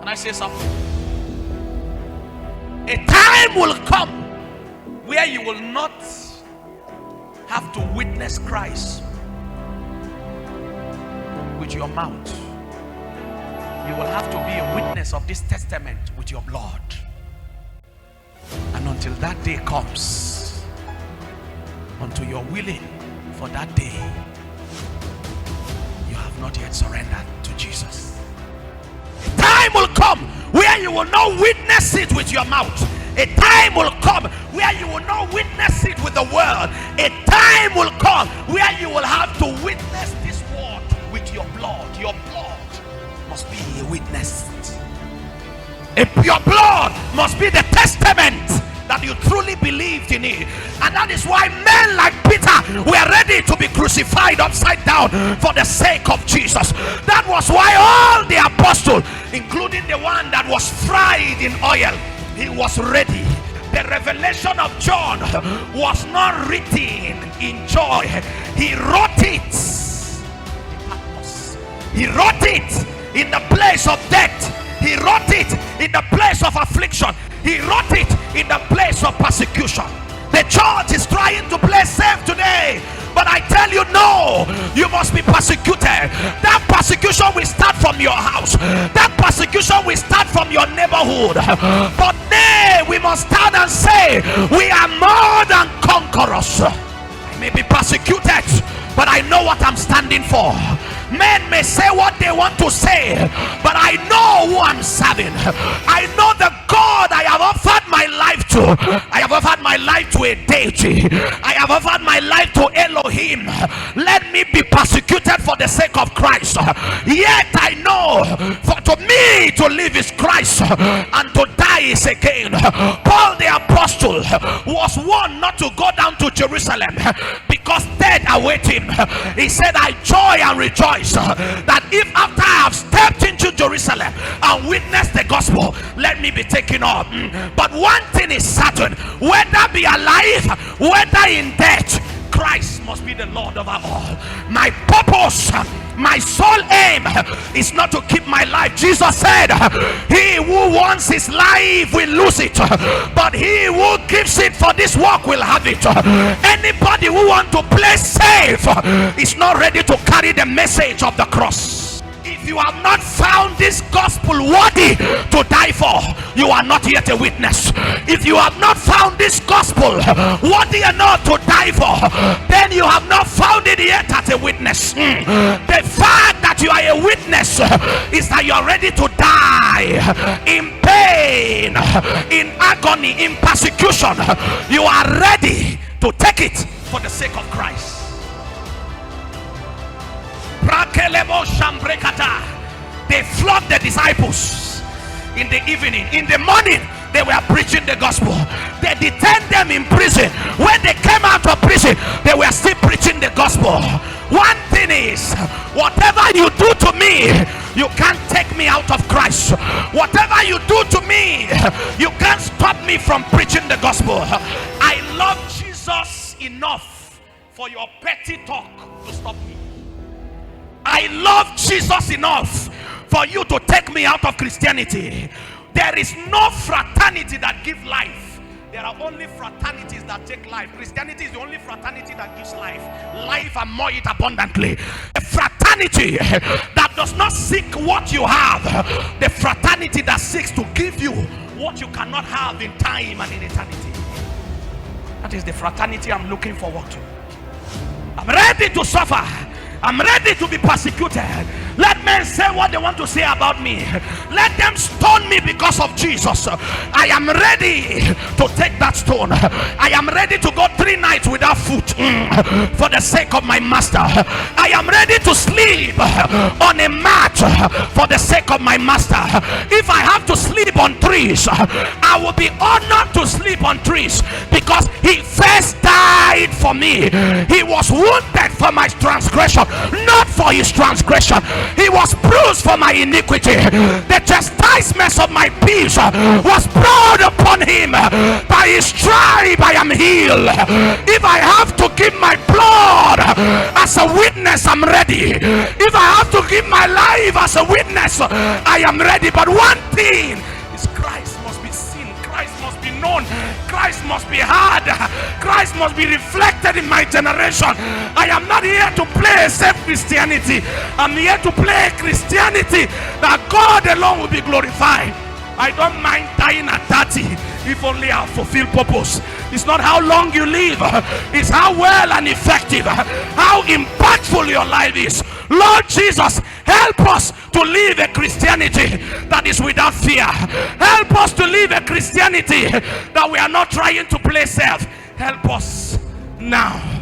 Can I say something? A time will come where you will not have to witness Christ with your mouth. You will have to be a witness of this testament with your blood. And until that day comes, until you're willing for that day, you have not yet surrendered to Jesus. A time will come where you will not witness it with your mouth. A time will come where you will not witness it with the word. A time will come where you will have to witness this word with your blood. Your blood must be a witness. Your blood must be the testament that you truly believed in it. And that is why men like Peter were ready to be crucified upside down for the sake of Jesus. That was why all the apostles, including the one that was fried in oil, he was ready. The revelation of John was not written in joy. He wrote it. He wrote it in the place of death. He wrote it in the place of affliction. He wrote it in the place of persecution. The church is trying to play safe today, but I tell you, no, you must be persecuted. That persecution will start from your house. That persecution will start from your neighborhood. But nay, we must stand and say, we are more than conquerors. I may be persecuted, but I know what I'm standing for. Men may say what they want to say, but I know who I'm serving. I know the God I have offered my life to. I have offered my life to a deity. I have offered my life to Elohim. Let me be persecuted for the sake of Christ. Yet I know, for to me to live is Christ and to die is again. Paul the apostle was warned not to go down to Jerusalem because death await him. He said, I joy and rejoice that if after I have stepped into Jerusalem and witnessed the gospel, let me be taken up. But one thing is certain, whether be alive, whether in death, Christ must be the Lord of all. My purpose, my sole aim is not to keep my life. Jesus said, he who wants his life will lose it, but he who gives it for this work will have it. Anybody who wants to play safe is not ready to carry the message of the cross. If you have not found this gospel worthy to die for, you are not yet a witness. If you have not found this gospel worthy enough to die for, then you have not found it yet as a witness. The fact that you are a witness is that you are ready to die in pain, in agony, in persecution. You are ready to take it for the sake of Christ. They flogged the disciples in the evening. In the morning, they were preaching the gospel. They detained them in prison. When they came out of prison, they were still preaching the gospel. One thing is, whatever you do to me, you can't take me out of Christ. Whatever you do to me, you can't stop me from preaching the gospel. I love Jesus enough for your petty talk to stop me. I love Jesus enough for you to take me out of Christianity. There is no fraternity that gives life. There are only fraternities that take life. Christianity is the only fraternity that gives life. Life and more it abundantly. A fraternity that does not seek what you have. The fraternity that seeks to give you what you cannot have in time and in eternity. That is the fraternity I'm looking forward to. I'm ready to suffer. I'm ready to be persecuted. Let men say what they want to say about me. Let them stone me because of Jesus. I am ready to take that stone. I am ready to go 3 nights without food for the sake of my master. I am ready to sleep on a mat for the sake of my master. If I have to sleep on trees, I will be honored to sleep on trees because he first died for me. He was wounded for my transgression, not for his transgression. He was bruised for my iniquity. The chastisement of my peace was brought upon him. By his stripe I am healed. If I have to give my blood as a witness, I'm ready. If I have to give my life as a witness, I am ready. But one thing is Christ must be seen, Christ must be known, Christ must be heard, Christ must be reflected in my generation. I am not here to play safe Christianity. I'm here to play Christianity that God alone will be glorified. I don't mind dying at 30 if only I'll fulfill purpose. It's not how long you live, it's how well and effective, how impactful your life is. Lord Jesus, help us to live a Christianity that is without fear. Help us to live a Christianity that we are not trying to play safe. Help us now.